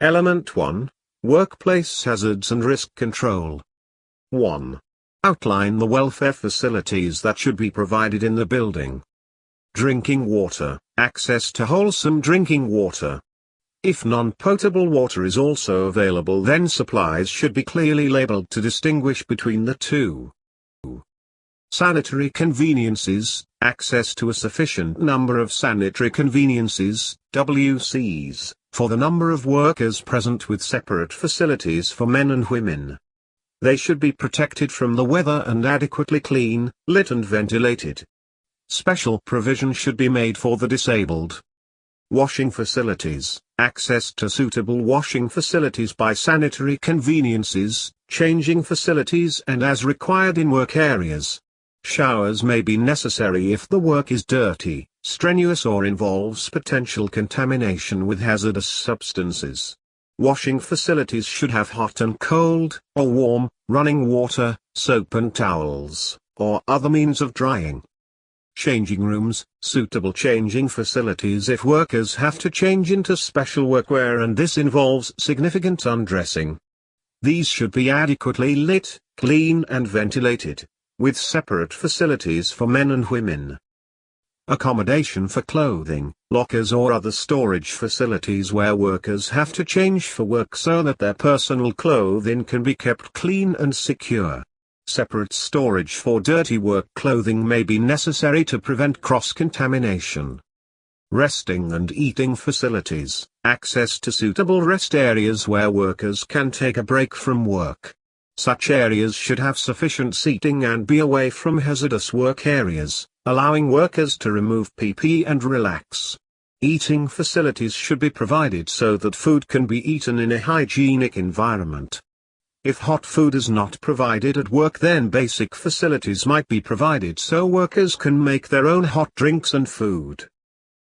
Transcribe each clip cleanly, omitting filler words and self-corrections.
Element 1. Workplace hazards and risk control. 1. Outline the welfare facilities that should be provided in the building. Drinking water, access to wholesome drinking water. If non-potable water is also available, then supplies should be clearly labeled to distinguish between the two. Sanitary conveniences, access to a sufficient number of sanitary conveniences, WCs, for the number of workers present with separate facilities for men and women. They should be protected from the weather and adequately clean, lit and ventilated. Special provision should be made for the disabled. Washing facilities, access to suitable washing facilities by sanitary conveniences, changing facilities and as required in work areas. Showers may be necessary if the work is dirty, strenuous or involves potential contamination with hazardous substances. Washing facilities should have hot and cold, or warm, running water, soap and towels, or other means of drying. Changing rooms, suitable changing facilities if workers have to change into special workwear and this involves significant undressing. These should be adequately lit, clean and ventilated, with separate facilities for men and women. Accommodation for clothing, lockers or other storage facilities where workers have to change for work so that their personal clothing can be kept clean and secure. Separate storage for dirty work clothing may be necessary to prevent cross-contamination. Resting and eating facilities, access to suitable rest areas where workers can take a break from work. Such areas should have sufficient seating and be away from hazardous work areas, allowing workers to remove PPE and relax. Eating facilities should be provided so that food can be eaten in a hygienic environment. If hot food is not provided at work, then basic facilities might be provided so workers can make their own hot drinks and food.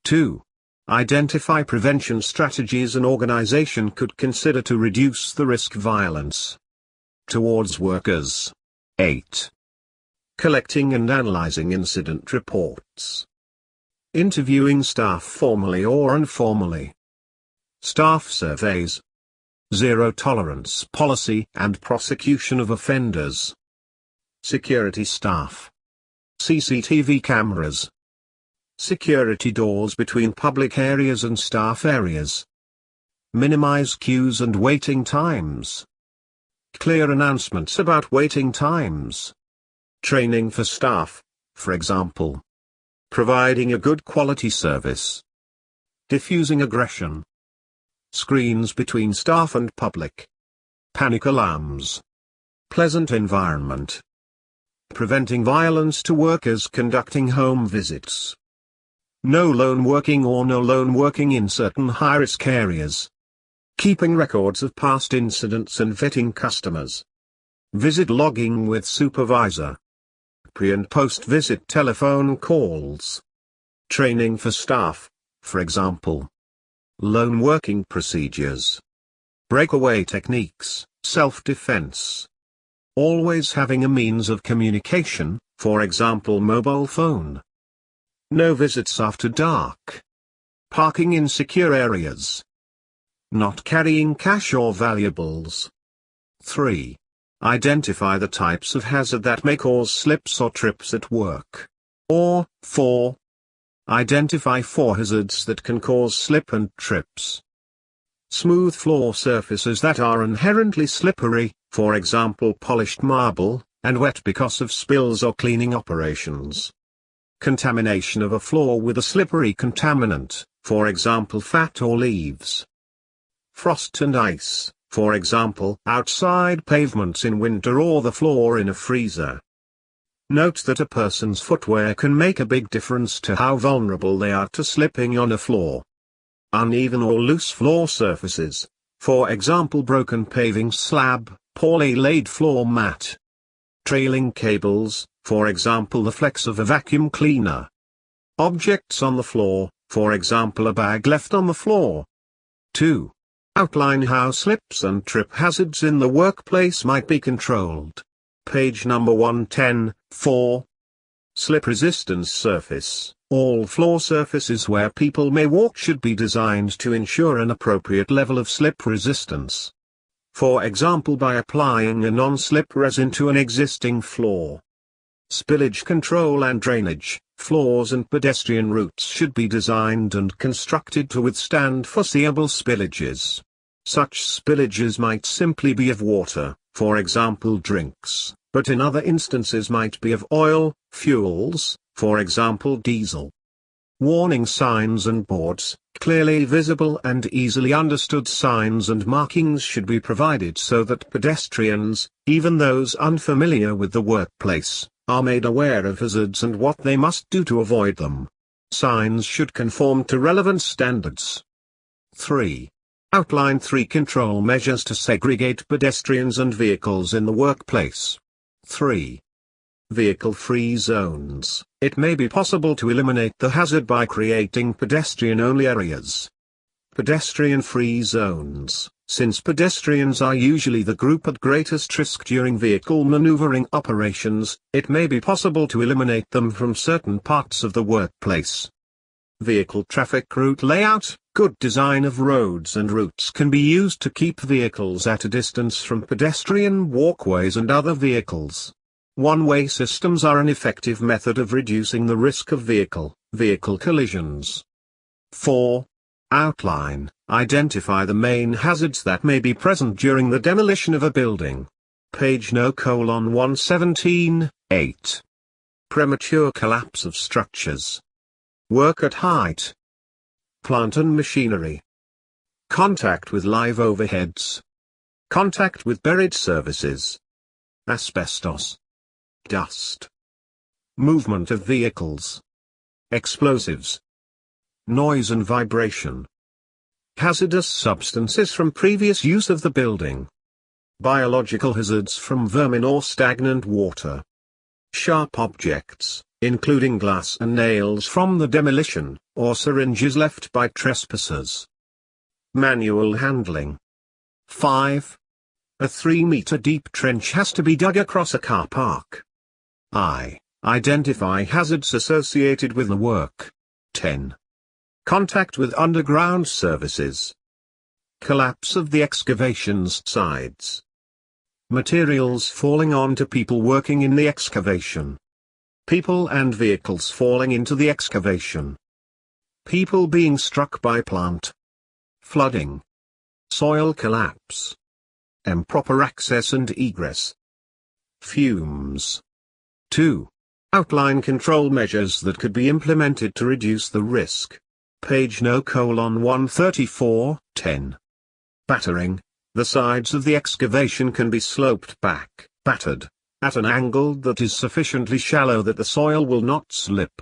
2. Identify prevention strategies an organization could consider to reduce the risk of violence towards workers. 8. Collecting and analyzing incident reports. Interviewing staff formally or informally. Staff surveys. Zero tolerance policy and prosecution of offenders. Security staff. CCTV cameras. Security doors between public areas and staff areas. Minimize queues and waiting times. Clear announcements about waiting times. Training for staff, for example. Providing a good quality service. Diffusing aggression. Screens between staff and public. Panic alarms. Pleasant environment. Preventing violence to workers conducting home visits. No lone working or no lone working in certain high-risk areas. Keeping records of past incidents and vetting customers. Visit logging with supervisor. Pre- and post-visit telephone calls. Training for staff, for example. Lone working procedures. Breakaway techniques, self-defense. Always having a means of communication, for example mobile phone. No visits after dark. Parking in secure areas. Not carrying cash or valuables. 3. Identify the types of hazard that may cause slips or trips at work. Or, 4. Identify 4 hazards that can cause slip and trips. Smooth floor surfaces that are inherently slippery, for example polished marble, and wet because of spills or cleaning operations. Contamination of a floor with a slippery contaminant, for example fat or leaves. Frost and ice, for example outside pavements in winter or the floor in a freezer. Note that a person's footwear can make a big difference to how vulnerable they are to slipping on a floor. Uneven or loose floor surfaces, for example broken paving slab, poorly laid floor mat. Trailing cables, for example the flex of a vacuum cleaner. Objects on the floor, for example a bag left on the floor. 2. Outline how slips and trip hazards in the workplace might be controlled. Page number 110, 4. Slip resistance surface. All floor surfaces where people may walk should be designed to ensure an appropriate level of slip resistance. For example, by applying a non-slip resin to an existing floor. Spillage control and drainage. Floors and pedestrian routes should be designed and constructed to withstand foreseeable spillages. Such spillages might simply be of water, for example drinks, but in other instances might be of oil, fuels, for example diesel. Warning signs and boards. Clearly visible and easily understood signs and markings should be provided so that pedestrians, even those unfamiliar with the workplace, are made aware of hazards and what they must do to avoid them. Signs should conform to relevant standards. 3. Outline 3 control measures to segregate pedestrians and vehicles in the workplace. 3. Vehicle-free zones. It may be possible to eliminate the hazard by creating pedestrian-only areas. Pedestrian-free zones. Since pedestrians are usually the group at greatest risk during vehicle maneuvering operations, it may be possible to eliminate them from certain parts of the workplace. Vehicle traffic route layout. Good design of roads and routes can be used to keep vehicles at a distance from pedestrian walkways and other vehicles. One-way systems are an effective method of reducing the risk of vehicle collisions. 4. Outline. Identify the main hazards that may be present during the demolition of a building. Page 117, 8. Premature collapse of structures. Work at height. Plant and machinery. Contact with live overheads. Contact with buried services. Asbestos. Dust. Movement of vehicles. Explosives. Noise and vibration. Hazardous substances from previous use of the building. Biological hazards from vermin or stagnant water. Sharp objects, including glass and nails from the demolition, or syringes left by trespassers. Manual handling. 5. A 3-meter deep trench has to be dug across a car park. Identify hazards associated with the work. 10. Contact with underground services. Collapse of the excavation's sides. Materials falling onto people working in the excavation. People and vehicles falling into the excavation. People being struck by plant. Flooding. Soil collapse. Improper access and egress. Fumes. 2. Outline control measures that could be implemented to reduce the risk. Page 134, 10. Battering. The sides of the excavation can be sloped back, battered, at an angle that is sufficiently shallow that the soil will not slip.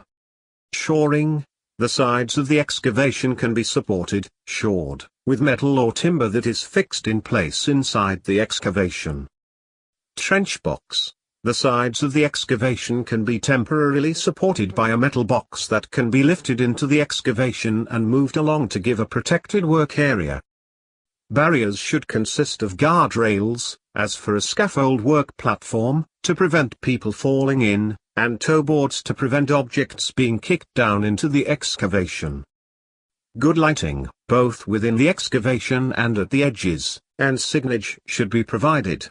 Shoring. The sides of the excavation can be supported, shored, with metal or timber that is fixed in place inside the excavation. Trench box. The sides of the excavation can be temporarily supported by a metal box that can be lifted into the excavation and moved along to give a protected work area. Barriers should consist of guardrails, as for a scaffold work platform, to prevent people falling in, and toe boards to prevent objects being kicked down into the excavation. Good lighting, both within the excavation and at the edges, and signage should be provided.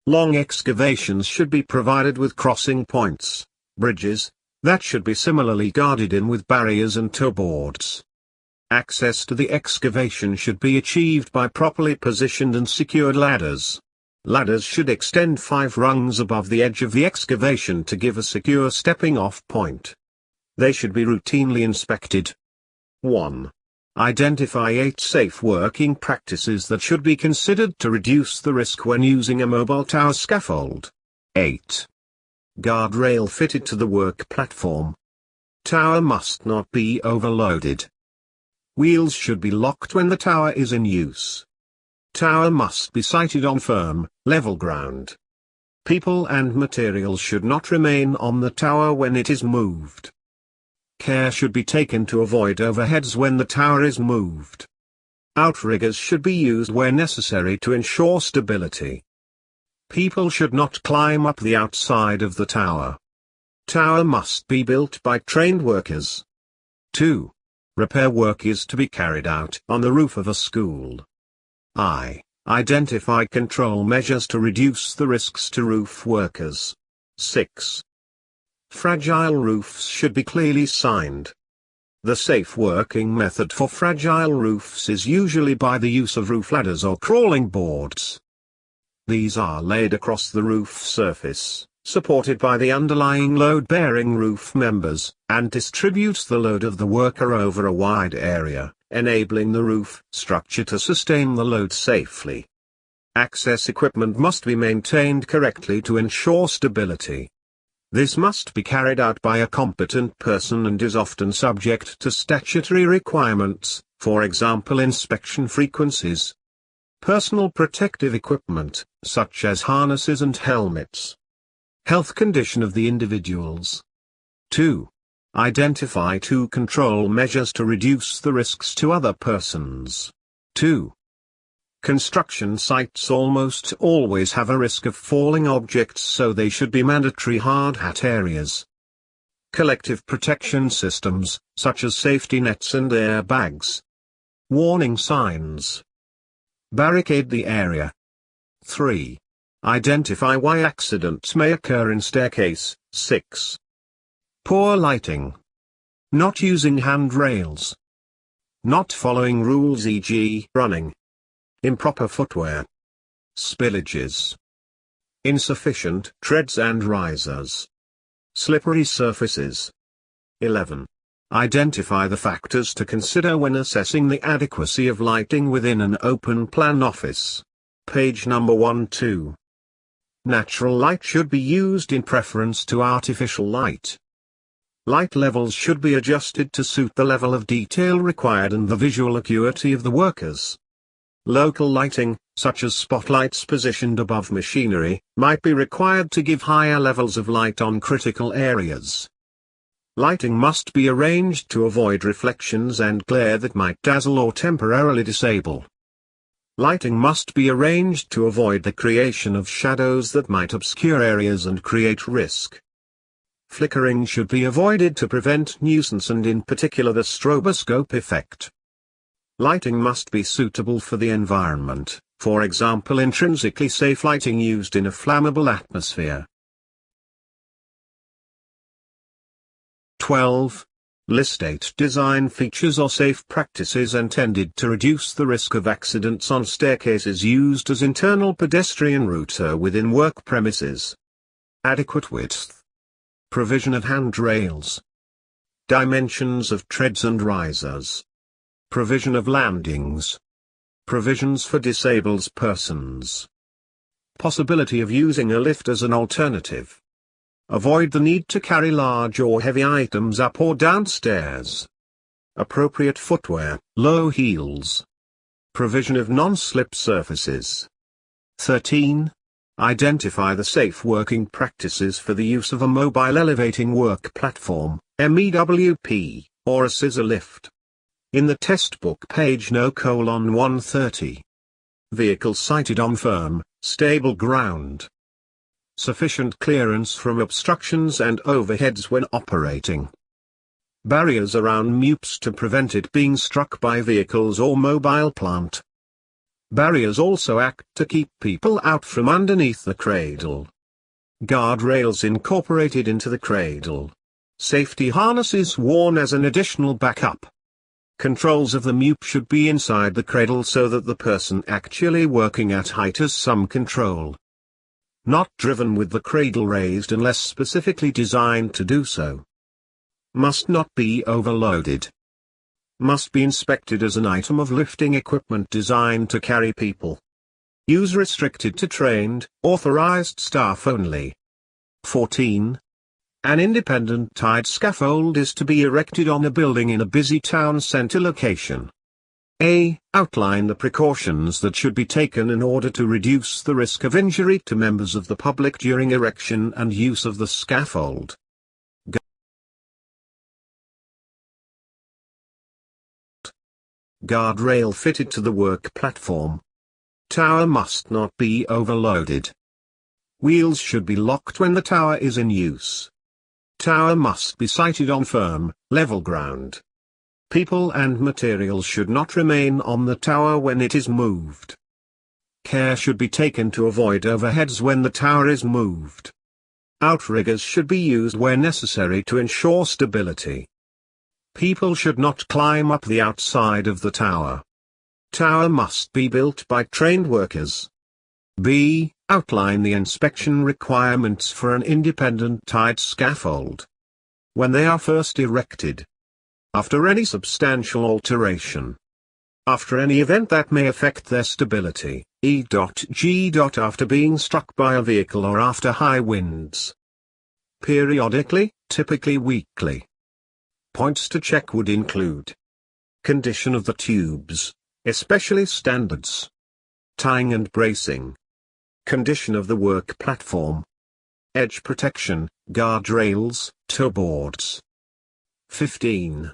Long excavations should be provided with crossing points, bridges, that should be similarly guarded in with barriers and toe boards. Access to the excavation should be achieved by properly positioned and secured ladders. Ladders should extend 5 rungs above the edge of the excavation to give a secure stepping-off point. They should be routinely inspected. 1. Identify 8 safe working practices that should be considered to reduce the risk when using a mobile tower scaffold. 8. Guardrail fitted to the work platform. Tower must not be overloaded. Wheels should be locked when the tower is in use. Tower must be sited on firm, level ground. People and materials should not remain on the tower when it is moved. Care should be taken to avoid overheads when the tower is moved. Outriggers should be used where necessary to ensure stability. People should not climb up the outside of the tower. Tower must be built by trained workers. 2. Repair work is to be carried out on the roof of a school. Identify control measures to reduce the risks to roof workers. 6. Fragile roofs should be clearly signed. The safe working method for fragile roofs is usually by the use of roof ladders or crawling boards. These are laid across the roof surface, supported by the underlying load-bearing roof members, and distributes the load of the worker over a wide area, enabling the roof structure to sustain the load safely. Access equipment must be maintained correctly to ensure stability. This must be carried out by a competent person and is often subject to statutory requirements, for example inspection frequencies. Personal protective equipment, such as harnesses and helmets. Health condition of the individuals. 2. Identify 2 control measures to reduce the risks to other persons. 2. Construction sites almost always have a risk of falling objects, so they should be mandatory hard hat areas. Collective protection systems, such as safety nets and airbags. Warning signs. Barricade the area. 3. Identify why accidents may occur in staircase. 6. Poor lighting. Not using handrails. Not following rules, e.g. running. Improper footwear. Spillages. Insufficient treads and risers. Slippery surfaces. 11. Identify the factors to consider when assessing the adequacy of lighting within an open-plan office. Page number 12. Natural light should be used in preference to artificial light. Light levels should be adjusted to suit the level of detail required and the visual acuity of the workers. Local lighting, such as spotlights positioned above machinery, might be required to give higher levels of light on critical areas. Lighting must be arranged to avoid reflections and glare that might dazzle or temporarily disable. Lighting must be arranged to avoid the creation of shadows that might obscure areas and create risk. Flickering should be avoided to prevent nuisance and in particular the stroboscope effect. Lighting must be suitable for the environment, for example intrinsically safe lighting used in a flammable atmosphere. 12. List 8 design features or safe practices intended to reduce the risk of accidents on staircases used as internal pedestrian route or within work premises. Adequate width. Provision of handrails. Dimensions of treads and risers. Provision of landings. Provisions for disabled persons. Possibility of using a lift as an alternative. Avoid the need to carry large or heavy items up or down stairs. Appropriate footwear, low heels. Provision of non-slip surfaces. 13. Identify the safe working practices for the use of a mobile elevating work platform, MEWP, or a scissor lift. In the test book page No:130. Vehicle sited on firm, stable ground. Sufficient clearance from obstructions and overheads when operating. Barriers around MEWPs to prevent it being struck by vehicles or mobile plant. Barriers also act to keep people out from underneath the cradle. Guardrails incorporated into the cradle. Safety harnesses worn as an additional backup. Controls of the MEWP should be inside the cradle so that the person actually working at height has some control. Not driven with the cradle raised unless specifically designed to do so. Must not be overloaded. Must be inspected as an item of lifting equipment designed to carry people. Use restricted to trained, authorized staff only. 14. An independent tied scaffold is to be erected on a building in a busy town center location. Outline the precautions that should be taken in order to reduce the risk of injury to members of the public during erection and use of the scaffold. Guardrail fitted to the work platform. Tower must not be overloaded. Wheels should be locked when the tower is in use. Tower must be sited on firm, level ground. People and materials should not remain on the tower when it is moved. Care should be taken to avoid overheads when the tower is moved. Outriggers should be used where necessary to ensure stability. People should not climb up the outside of the tower. Tower must be built by trained workers. B. Outline the inspection requirements for an independent tied scaffold. When they are first erected. After any substantial alteration. After any event that may affect their stability, e.g. after being struck by a vehicle or after high winds. Periodically, typically weekly. Points to check would include condition of the tubes, especially standards. Tying and bracing. Condition of the work platform. Edge protection, guardrails, toe boards. 15.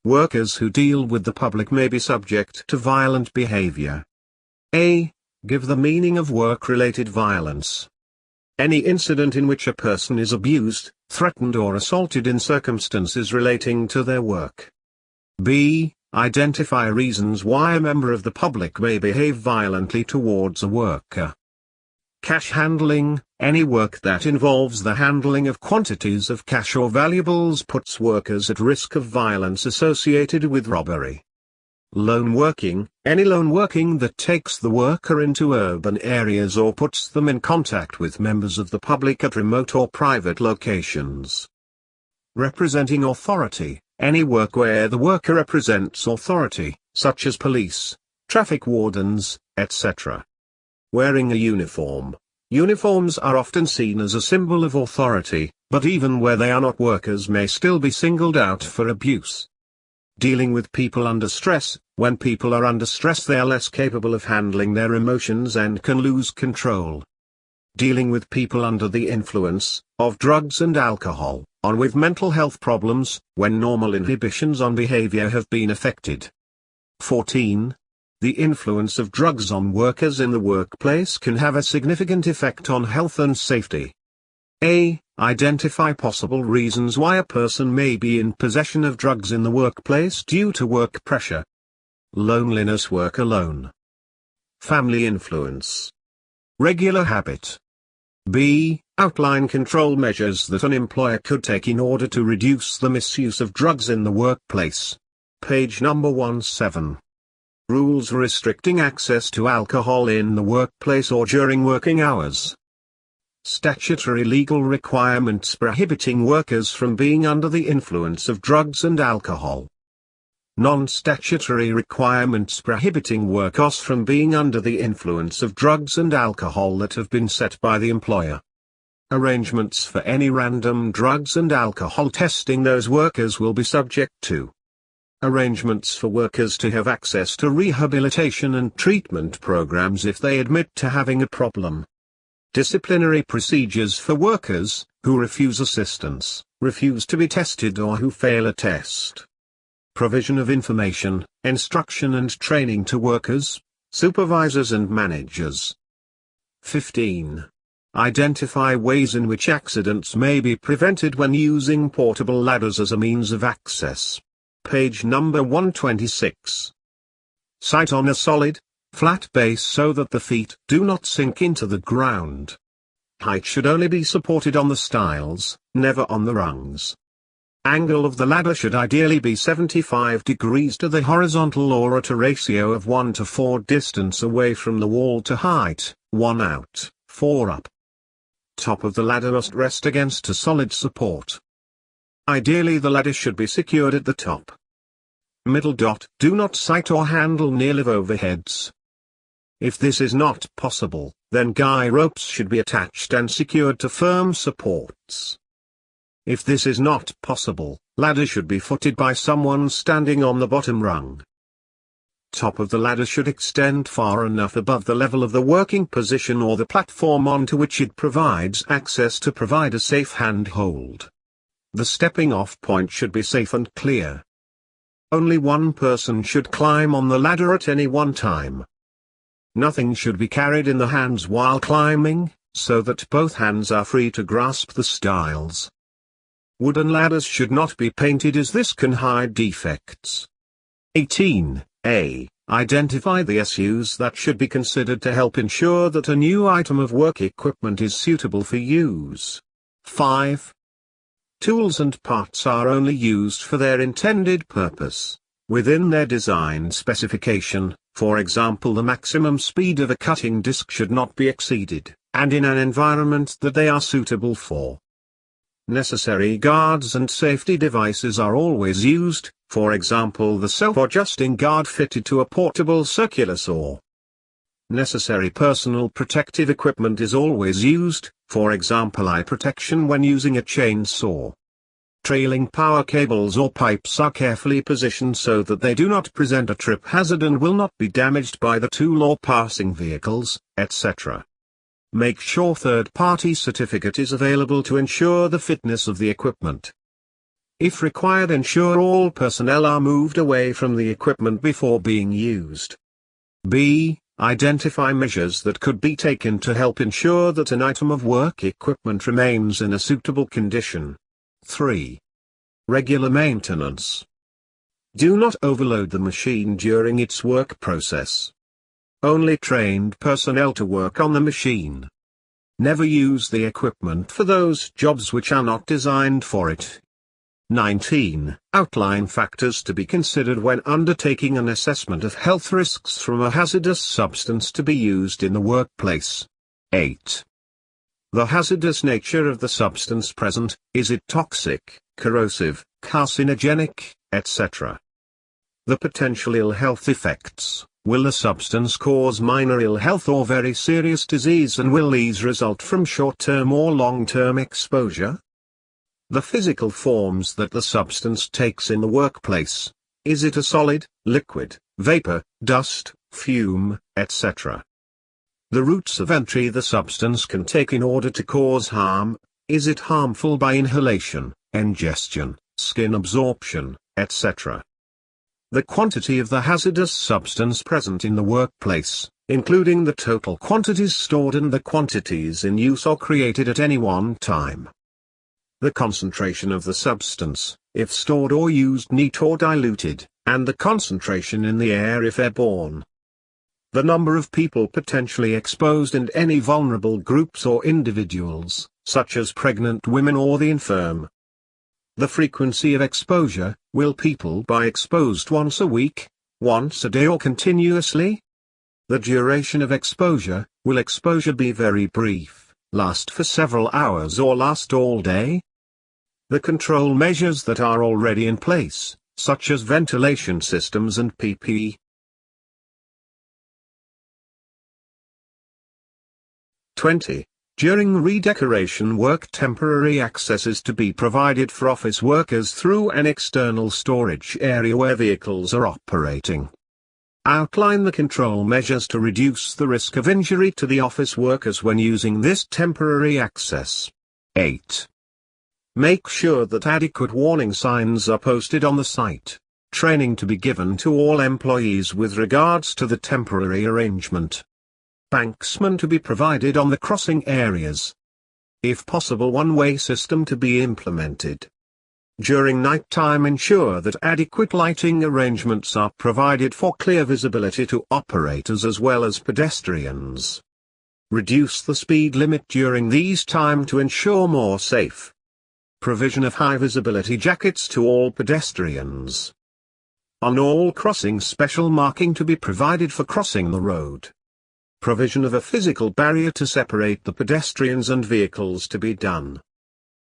Workers who deal with the public may be subject to violent behavior. A. Give the meaning of work-related violence. Any incident in which a person is abused, threatened or assaulted in circumstances relating to their work. B. Identify reasons why a member of the public may behave violently towards a worker. Cash handling. Any work that involves the handling of quantities of cash or valuables puts workers at risk of violence associated with robbery. Loan working. Any loan working that takes the worker into urban areas or puts them in contact with members of the public at remote or private locations. Representing authority. Any work where the worker represents authority, such as police, traffic wardens, etc. Wearing a uniform. Uniforms are often seen as a symbol of authority, but even where they are not, workers may still be singled out for abuse. Dealing with people under stress. When people are under stress, they are less capable of handling their emotions and can lose control. Dealing with people under the influence of drugs and alcohol, or with mental health problems, when normal inhibitions on behavior have been affected. 14. The influence of drugs on workers in the workplace can have a significant effect on health and safety. A. Identify possible reasons why a person may be in possession of drugs in the workplace due to work pressure. Loneliness. Work alone. Family influence. Regular habit. B. Outline control measures that an employer could take in order to reduce the misuse of drugs in the workplace. Page number 17. Rules restricting access to alcohol in the workplace or during working hours. Statutory legal requirements prohibiting workers from being under the influence of drugs and alcohol. Non-statutory requirements prohibiting workers from being under the influence of drugs and alcohol that have been set by the employer. Arrangements for any random drugs and alcohol testing those workers will be subject to. Arrangements for workers to have access to rehabilitation and treatment programs if they admit to having a problem. Disciplinary procedures for workers who refuse assistance, refuse to be tested, or who fail a test. Provision of information, instruction and training to workers, supervisors and managers. 15. Identify ways in which accidents may be prevented when using portable ladders as a means of access. Page number 126. Site on a solid, flat base so that the feet do not sink into the ground. Height should only be supported on the stiles, never on the rungs. Angle of the ladder should ideally be 75 degrees to the horizontal or at a ratio of 1 to 4 distance away from the wall to height, 1 out, 4 up. Top of the ladder must rest against a solid support. Ideally the ladder should be secured at the top. Middle. Do not sight or handle near live overheads. If this is not possible, then guy ropes should be attached and secured to firm supports. If this is not possible, ladder should be footed by someone standing on the bottom rung. Top of the ladder should extend far enough above the level of the working position or the platform onto which it provides access to provide a safe handhold. The stepping off point should be safe and clear. Only one person should climb on the ladder at any one time. Nothing should be carried in the hands while climbing, so that both hands are free to grasp the stiles. Wooden ladders should not be painted as this can hide defects. 18a. Identify the issues that should be considered to help ensure that a new item of work equipment is suitable for use. 5. Tools and parts are only used for their intended purpose, within their design specification. For example, the maximum speed of a cutting disc should not be exceeded, and in an environment that they are suitable for. Necessary guards and safety devices are always used, for example the self-adjusting guard fitted to a portable circular saw. Necessary personal protective equipment is always used, for example eye protection when using a chainsaw. Trailing power cables or pipes are carefully positioned so that they do not present a trip hazard and will not be damaged by the tool or passing vehicles, etc. Make sure third-party certificate is available to ensure the fitness of the equipment. If required, ensure all personnel are moved away from the equipment before being used. B. Identify measures that could be taken to help ensure that an item of work equipment remains in a suitable condition. 3. Regular maintenance. Do not overload the machine during its work process. Only trained personnel to work on the machine. Never use the equipment for those jobs which are not designed for it. 19. Outline factors to be considered when undertaking an assessment of health risks from a hazardous substance to be used in the workplace. 8. The hazardous nature of the substance present, is it toxic, corrosive, carcinogenic, etc. The potential ill health effects. Will the substance cause minor ill health or very serious disease, and will these result from short-term or long-term exposure? The physical forms that the substance takes in the workplace. Is it a solid, liquid, vapor, dust, fume, etc.? The routes of entry the substance can take in order to cause harm. Is it harmful by inhalation, ingestion, skin absorption, etc.? The quantity of the hazardous substance present in the workplace, including the total quantities stored and the quantities in use or created at any one time. The concentration of the substance, if stored or used neat or diluted, and the concentration in the air if airborne. The number of people potentially exposed and any vulnerable groups or individuals, such as pregnant women or the infirm. The frequency of exposure, will people be exposed once a week, once a day or continuously? The duration of exposure, will exposure be very brief, last for several hours or last all day? The control measures that are already in place, such as ventilation systems and PPE. 20. During redecoration work, temporary access is to be provided for office workers through an external storage area where vehicles are operating. Outline the control measures to reduce the risk of injury to the office workers when using this temporary access. 8. Make sure that adequate warning signs are posted on the site. Training to be given to all employees with regards to the temporary arrangement. Banksman to be provided on the crossing areas. If possible, one-way system to be implemented. During night time, ensure that adequate lighting arrangements are provided for clear visibility to operators as well as pedestrians. Reduce the speed limit during these time to ensure more safe. Provision of high visibility jackets to all pedestrians. On all crossings, special marking to be provided for crossing the road. Provision of a physical barrier to separate the pedestrians and vehicles to be done.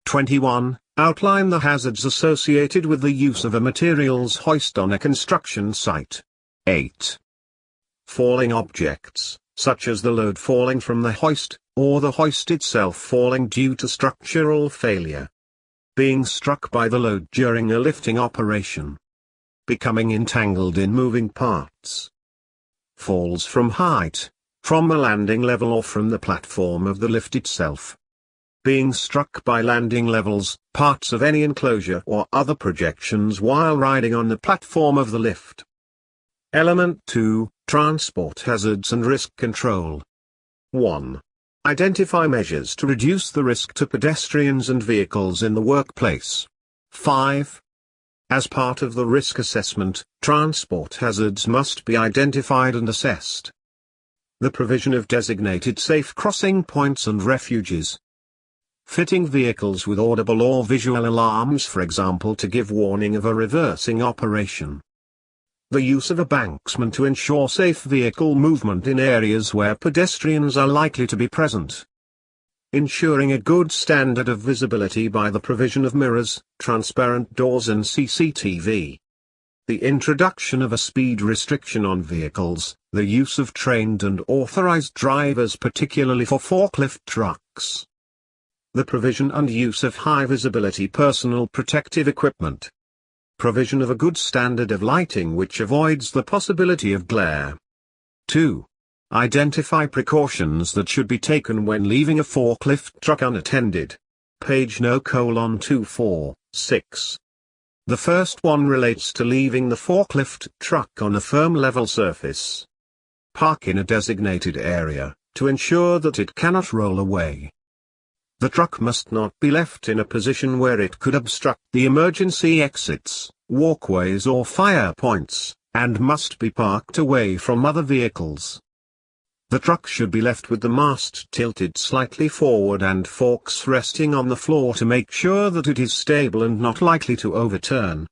21. Outline the hazards associated with the use of a materials hoist on a construction site. 8. Falling objects, such as the load falling from the hoist, or the hoist itself falling due to structural failure. Being struck by the load during a lifting operation. Becoming entangled in moving parts. Falls from height, from a landing level or from the platform of the lift itself. Being struck by landing levels, parts of any enclosure or other projections while riding on the platform of the lift. Element 2, Transport hazards and risk control. 1. Identify measures to reduce the risk to pedestrians and vehicles in the workplace. 5. As part of the risk assessment, transport hazards must be identified and assessed. The provision of designated safe crossing points and refuges. Fitting vehicles with audible or visual alarms, for example, to give warning of a reversing operation. The use of a banksman to ensure safe vehicle movement in areas where pedestrians are likely to be present. Ensuring a good standard of visibility by the provision of mirrors, transparent doors and CCTV. The introduction of a speed restriction on vehicles, the use of trained and authorized drivers particularly for forklift trucks. The provision and use of high-visibility personal protective equipment. Provision of a good standard of lighting which avoids the possibility of glare. 2. Identify precautions that should be taken when leaving a forklift truck unattended. Page 246. The first one relates to leaving the forklift truck on a firm level surface. Park in a designated area, to ensure that it cannot roll away. The truck must not be left in a position where it could obstruct the emergency exits, walkways or fire points, and must be parked away from other vehicles. The truck should be left with the mast tilted slightly forward and forks resting on the floor to make sure that it is stable and not likely to overturn.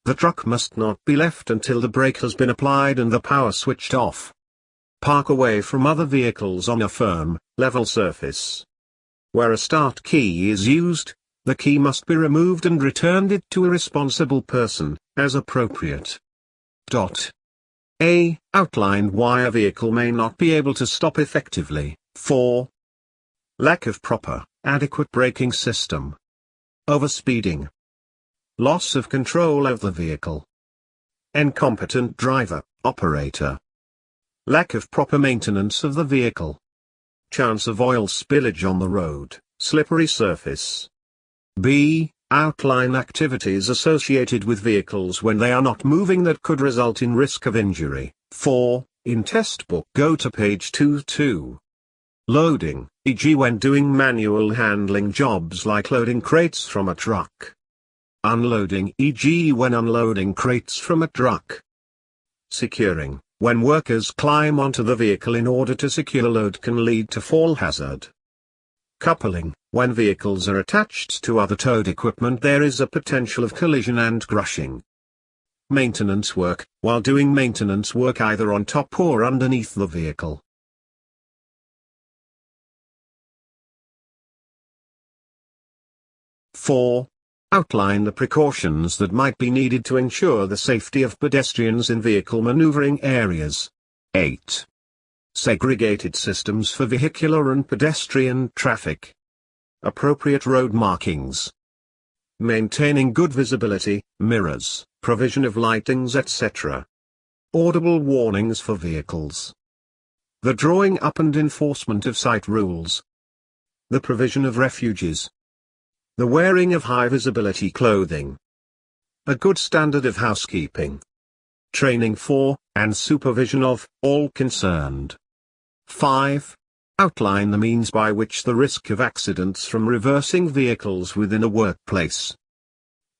The truck must not be left until the brake has been applied and the power switched off. Park away from other vehicles on a firm, level surface. Where a start key is used, the key must be removed and returned it to a responsible person, as appropriate. A. Outlined why a vehicle may not be able to stop effectively. 4. Lack of proper, adequate braking system. Overspeeding. Loss of control of the vehicle. Incompetent driver, operator. Lack of proper maintenance of the vehicle. Chance of oil spillage on the road, slippery surface. B. Outline activities associated with vehicles when they are not moving that could result in risk of injury. 4. In test book go to page 22. Loading, e.g. when doing manual handling jobs like loading crates from a truck. Unloading, e.g. when unloading crates from a truck. Securing, when workers climb onto the vehicle in order to secure load can lead to fall hazard. Coupling, when vehicles are attached to other towed equipment there is a potential of collision and crushing. Maintenance work, while doing maintenance work either on top or underneath the vehicle. Four. Outline the precautions that might be needed to ensure the safety of pedestrians in vehicle maneuvering areas. 8. Segregated systems for vehicular and pedestrian traffic. Appropriate road markings. Maintaining good visibility, mirrors, provision of lightings etc. Audible warnings for vehicles. The drawing up and enforcement of site rules. The provision of refuges. The wearing of high visibility clothing. A good standard of housekeeping. Training for, and supervision of, all concerned. 5. Outline the means by which the risk of accidents from reversing vehicles within a workplace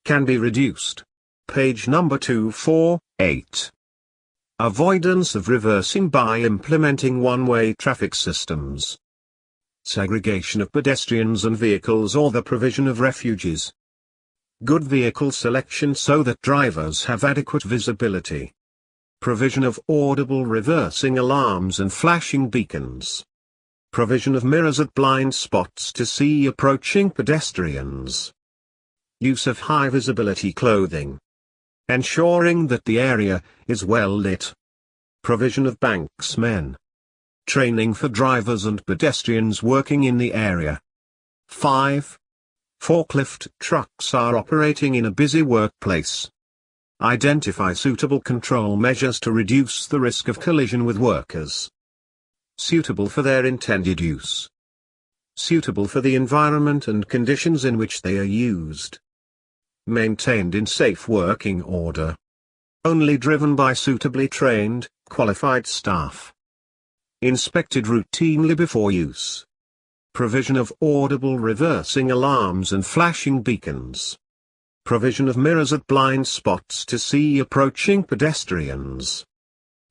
can be reduced. Page number 248. Avoidance of reversing by implementing one-way traffic systems. Segregation of pedestrians and vehicles or the provision of refuges. Good vehicle selection so that drivers have adequate visibility. Provision of audible reversing alarms and flashing beacons. Provision of mirrors at blind spots to see approaching pedestrians. Use of high visibility clothing. Ensuring that the area is well lit. Provision of banksmen. Training for drivers and pedestrians working in the area. 5. Forklift trucks are operating in a busy workplace. Identify suitable control measures to reduce the risk of collision with workers. Suitable for their intended use. Suitable for the environment and conditions in which they are used. Maintained in safe working order. Only driven by suitably trained, qualified staff. inspected routinely before use. Provision of audible reversing alarms and flashing beacons. Provision of mirrors at blind spots to see approaching pedestrians.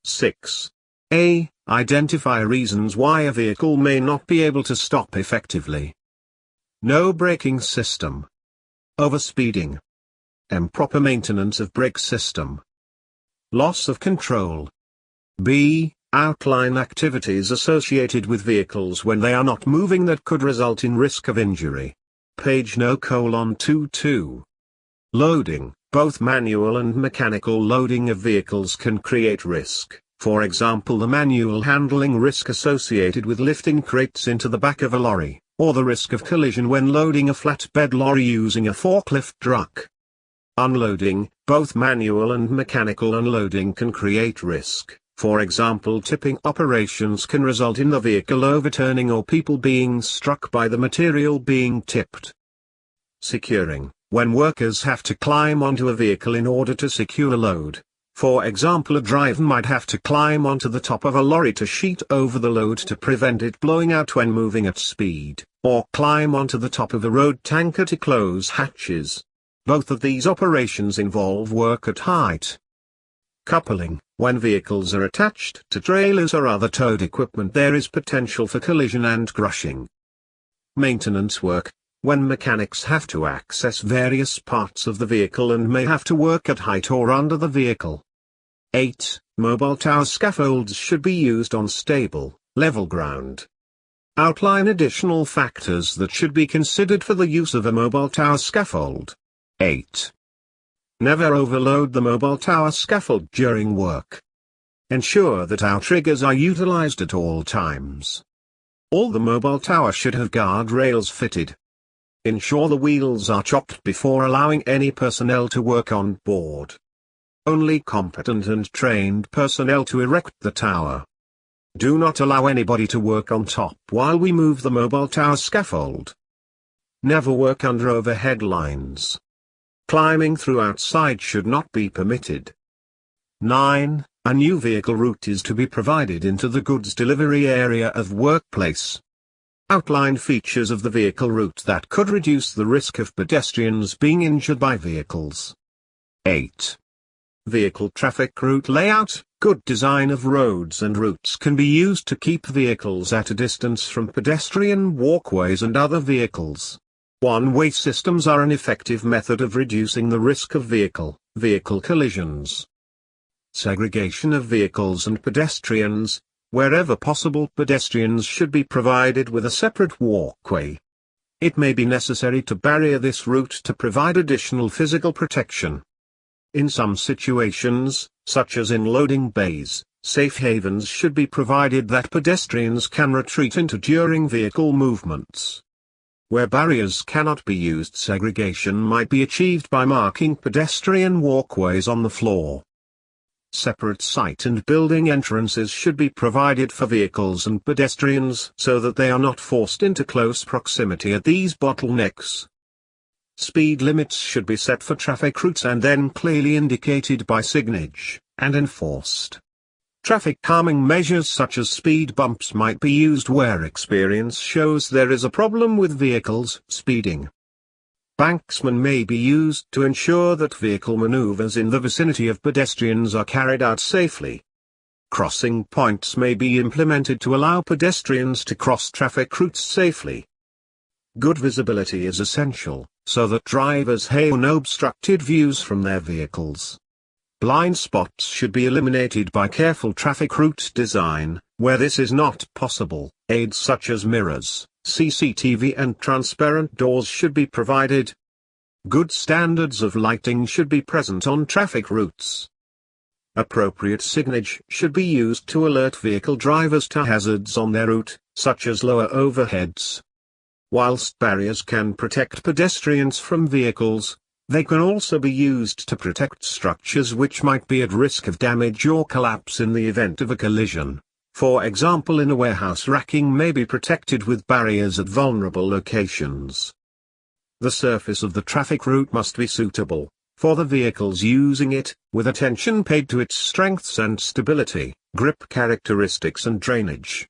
6. A. Identify reasons why a vehicle may not be able to stop effectively. No braking system. Overspeeding. Improper maintenance of brake system. Loss of control. B. Outline activities associated with vehicles when they are not moving that could result in risk of injury. Page no: 22. Loading. Both manual and mechanical loading of vehicles can create risk. For example, the manual handling risk associated with lifting crates into the back of a lorry, or the risk of collision when loading a flatbed lorry using a forklift truck. Unloading. Both manual and mechanical unloading can create risk. For example, tipping operations can result in the vehicle overturning or people being struck by the material being tipped. Securing. When workers have to climb onto a vehicle in order to secure a load. For example, a driver might have to climb onto the top of a lorry to sheet over the load to prevent it blowing out when moving at speed, or climb onto the top of a road tanker to close hatches. Both of these operations involve work at height. Coupling. When vehicles are attached to trailers or other towed equipment, there is potential for collision and crushing. Maintenance work. When mechanics have to access various parts of the vehicle and may have to work at height or under the vehicle. 8. Mobile tower scaffolds should be used on stable, level ground. Outline additional factors that should be considered for the use of a mobile tower scaffold. 8. Never overload the mobile tower scaffold during work. Ensure that outriggers are utilized at all times. All the mobile tower should have guardrails fitted. Ensure the wheels are chopped before allowing any personnel to work on board. Only competent and trained personnel to erect the tower. Do not allow anybody to work on top while we move the mobile tower scaffold. Never work under overhead lines. Climbing through outside should not be permitted. 9. A new vehicle route is to be provided into the goods delivery area of workplace. Outline features of the vehicle route that could reduce the risk of pedestrians being injured by vehicles. 8. Vehicle traffic route layout. Good design of roads and routes can be used to keep vehicles at a distance from pedestrian walkways and other vehicles. One-way systems are an effective method of reducing the risk of vehicle collisions. Segregation of vehicles and pedestrians. Wherever possible, pedestrians should be provided with a separate walkway. It may be necessary to barrier this route to provide additional physical protection. In some situations, such as in loading bays, safe havens should be provided that pedestrians can retreat into during vehicle movements. Where barriers cannot be used, segregation might be achieved by marking pedestrian walkways on the floor. Separate site and building entrances should be provided for vehicles and pedestrians so that they are not forced into close proximity at these bottlenecks. Speed limits should be set for traffic routes and then clearly indicated by signage, and enforced. Traffic calming measures such as speed bumps might be used where experience shows there is a problem with vehicles speeding. Banksmen may be used to ensure that vehicle maneuvers in the vicinity of pedestrians are carried out safely. Crossing points may be implemented to allow pedestrians to cross traffic routes safely. Good visibility is essential, so that drivers have unobstructed views from their vehicles. Blind spots should be eliminated by careful traffic route design. Where this is not possible, aids such as mirrors, CCTV and transparent doors should be provided. Good standards of lighting should be present on traffic routes. Appropriate signage should be used to alert vehicle drivers to hazards on their route, such as lower overheads. Whilst barriers can protect pedestrians from vehicles, they can also be used to protect structures which might be at risk of damage or collapse in the event of a collision. For example, in a warehouse, racking may be protected with barriers at vulnerable locations. The surface of the traffic route must be suitable for the vehicles using it, with attention paid to its strengths and stability. Grip characteristics and drainage.